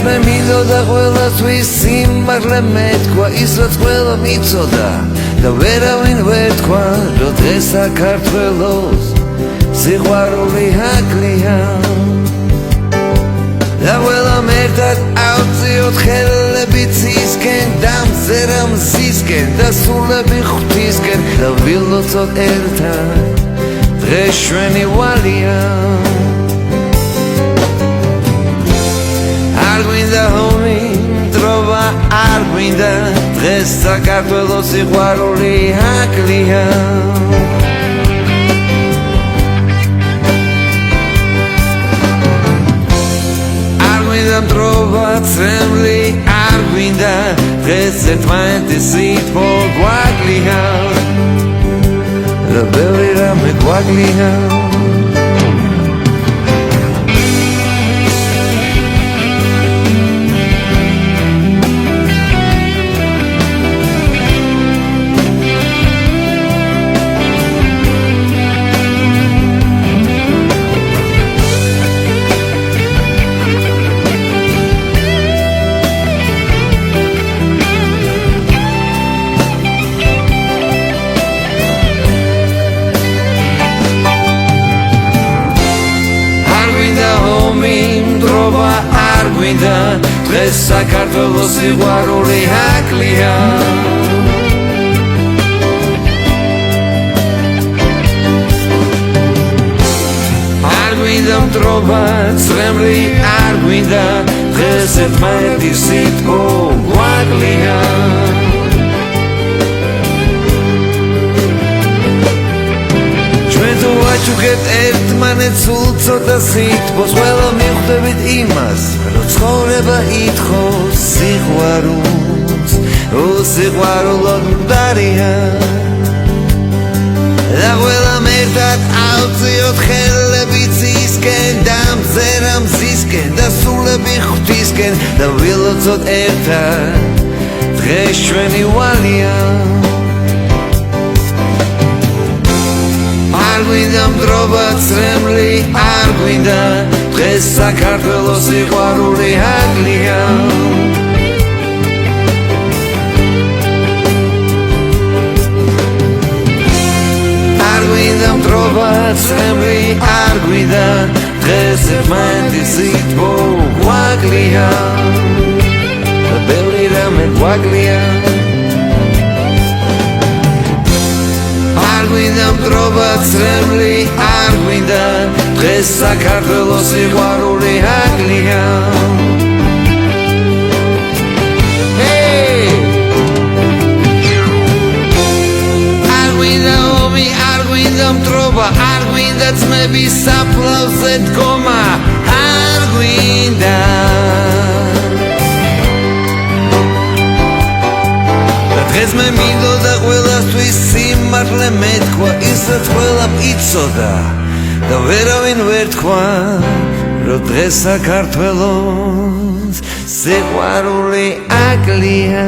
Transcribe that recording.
მე მინდოდა ყველასთვის სიმართლე მეთქვა ის რაც ყველა მიცოდა და ვერავინ ვერ თქვა რომ დღეს საქართველოს სიყვარული აკლია და ყველამ ერთად ავწიოთ ხელები ცისკენ და მზერა მზისკენ და სულები ღვთისკენ და ვილოცოთ ერთად დღეს ჩვენი ვალია Arguinda homie, trova arguinda დღეს საქართველოს სიყვარული აკლია Arguinda trova წრემლი arguinda დღეს ერთმანეთის სიტყვა გვაკლია და ბევრი რამე გვაკლია Arguinda დღეს საქართველოს სიყვარული აკლია Arguinda მტრობა წრემლი arguinda დღეს ერთმანეთის სიტყვა გვაკლია ვაჩუქებთ ერთმანეთს უცოტა სიტყვას ყველა მივხვდებით იმას რომ ცხოვრება ითხოვს სიყვარულს სიყვარულო მდარია და ყველამ ერთად ავწიოთ ხელები ცისკენ და მზერა მზისკენ და სულები ღვთისკენ და ვილოცოთ ერთად დღეს ჩვენი ვალია Arguinda მტრობა წრემლი arguinda დღეს საქართველოს სიყვარული აკლია Arguinda მტრობა წრემლი arguinda დღეს ერთმანეთის სიტყვა გვაკლია და ბევრი რამე გვაკლია Arguinda მტრობა წრემლი arguinda დღეს საქართველოს სიყვარული აკლია Arguinda homie arguinda მტრობა arguinda ძმების საფლავზე დგომა arguinda დღეს მე მინდოდა ყველასთვის სიმართლე მეთქვა ის რაც ყველამ იცოდა და ვერავინ ვერ თქვა რომ დღეს საქართველოს სიყვარული აკლია